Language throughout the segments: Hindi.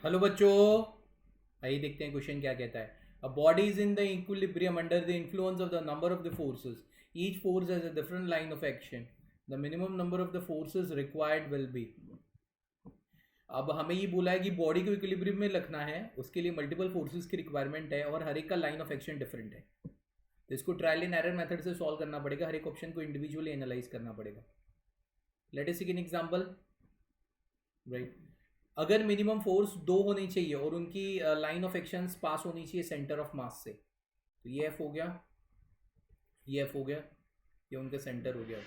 हेलो बच्चों, आइए देखते हैं क्वेश्चन क्या कहता है. A body is in the equilibrium under the influence of the number of the forces. Each force has a different line of action. The minimum number of the forces required will be. अब हमें ये बोला है कि बॉडी को इक्विलिब्रियम में रखना है, उसके लिए मल्टीपल फोर्सेस की रिक्वायरमेंट है और हर एक का लाइन ऑफ एक्शन डिफरेंट है. तो इसको ट्रायल एंड एरर मेथड से सॉल्व करना पड़ेगा, हर एक ऑप्शन को इंडिविजुअली एनालाइज करना पड़ेगा. Let us take an example. Right, अगर मिनिमम फोर्स दो होनी चाहिए और उनकी लाइन ऑफ एक्शन पास होनी चाहिए सेंटर ऑफ मास से, तो ये एफ हो गया, ये एफ हो गया, ये उनका सेंटर हो गया.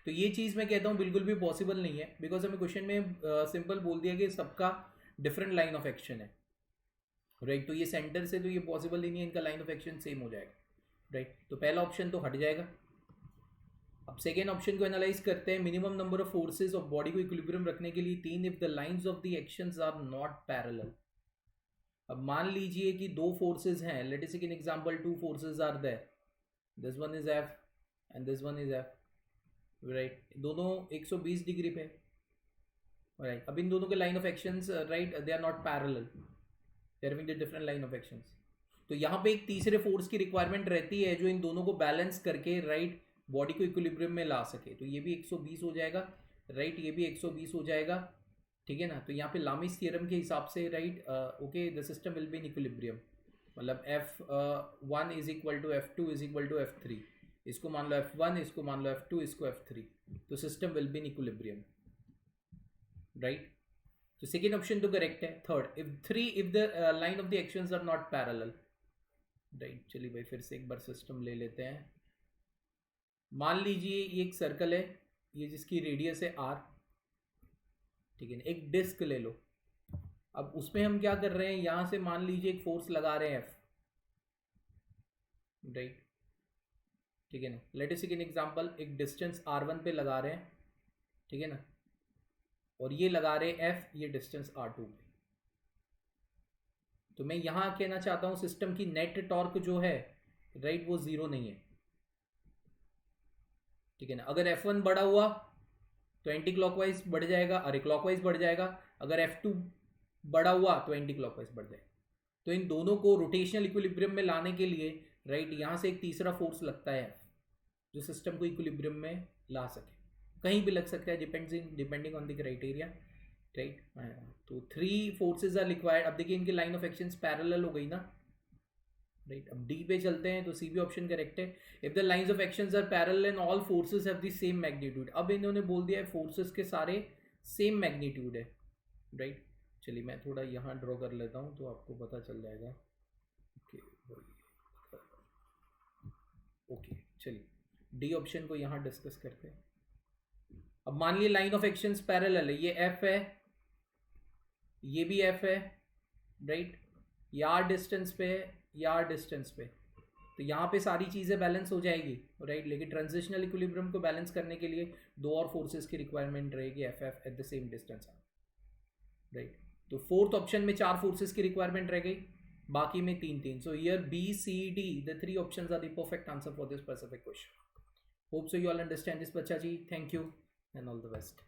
तो ये चीज़ मैं कहता हूँ बिल्कुल भी पॉसिबल नहीं है, बिकॉज हमें क्वेश्चन में सिंपल बोल दिया कि सबका डिफरेंट लाइन ऑफ एक्शन है. राइट, तो ये सेंटर से तो ये पॉसिबल ही नहीं है, इनका लाइन ऑफ एक्शन सेम हो जाएगा. राइट, तो पहला ऑप्शन तो हट जाएगा. अब सेकेंड ऑप्शन को एनालाइज करते हैं. Minimum number of forces of body को इक्विलिब्रियम रखने के लिए तीन, if the lines of the actions are not parallel. अब मान लीजिए कि दो फोर्सेज हैं. Let us take an example. Two forces are there. This one is F and this one is F. Right, दोनों 120 डिग्री पे. राइट, अब इन दोनों के line of actions, right, they are not parallel, they are having the different line of actions. तो यहाँ पे एक तीसरे फोर्स की रिक्वायरमेंट रहती है जो इन दोनों को बैलेंस करके, राइट, बॉडी को इक्विलिब्रियम में ला सके. तो ये भी 120 हो जाएगा. राइट, ये भी 120 हो जाएगा. ठीक है ना. तो यहाँ पे लामिस थ्योरम के हिसाब से, right, okay, the system will be in equilibrium. मतलब F1 is equal to F2 is equal to F3. इसको मान लो F1, इसको मान लो F2, इसको F3. तो system will be in equilibrium. Right, तो सेकेंड ऑप्शन तो करेक्ट है. Third, if the line of the actions are not parallel. Right, चलिए भाई फिर से एक बार सिस्टम ले लेते हैं. मान लीजिए ये एक सर्कल है, ये जिसकी रेडियस है r. ठीक है ना. एक डिस्क ले लो. अब उसमें हम क्या कर रहे हैं, यहां से मान लीजिए एक फोर्स लगा रहे हैं F. राइट, ठीक है ना. Let us take an example. एक डिस्टेंस r1 पे लगा रहे हैं. ठीक है ना. और ये लगा रहे हैं F, ये डिस्टेंस r2 पे. तो मैं यहां कहना चाहता हूं सिस्टम की नेट टॉर्क जो है, राइट, वो जीरो नहीं है. ठीक है ना. अगर F1 बड़ा हुआ तो एंटी क्लॉकवाइज बढ़ जाएगा, अरे क्लॉकवाइज बढ़ जाएगा. अगर F2 बड़ा हुआ तो एंटी क्लॉकवाइज बढ़ जाएगा. तो इन दोनों को रोटेशनल इक्विलिब्रियम में लाने के लिए, राइट, यहां से एक तीसरा फोर्स लगता है F, जो सिस्टम को इक्विलिब्रियम में ला सके. कहीं भी लग सकता है, depending on the criteria. Right, तो थ्री फोर्सेज आर रिक्वायर्ड. अब देखिए इनकी लाइन ऑफ एक्शन पैरेलल हो गई ना. राइट, अब डी पे चलते हैं. तो सी भी ऑप्शन करेक्ट है. If the lines of actions are parallel and all forces have the same magnitude. अब इन्होंने बोल दिया है फोर्सेस के सारे सेम मैग्नीट्यूड है. राइट, चलिए मैं थोड़ा यहाँ ड्रॉ कर लेता हूँ तो आपको पता चल जाएगा. ओके, चलिए डी ऑप्शन को यहाँ डिस्कस करते हैं. अब मान लीजिए लाइन ऑफ एक्शंस पैरेलल है. ये एफ है, ये भी एफ है. राइट, ये आर डिस्टेंस पे है, ये आर डिस्टेंस पे. तो यहाँ पे सारी चीज़ें बैलेंस हो जाएगी. राइट, लेकिन ट्रांजिशनल इक्विलिब्रियम को बैलेंस करने के लिए दो और फोर्सेस की रिक्वायरमेंट रहेगी, F F at the same distance. Right, तो फोर्थ ऑप्शन में चार फोर्सेस की रिक्वायरमेंट रह गई, बाकी में तीन तीन. So here B C D, the three options are the perfect answer for this specific question. Hope so you all understand this बच्चा जी. Thank you and all the best.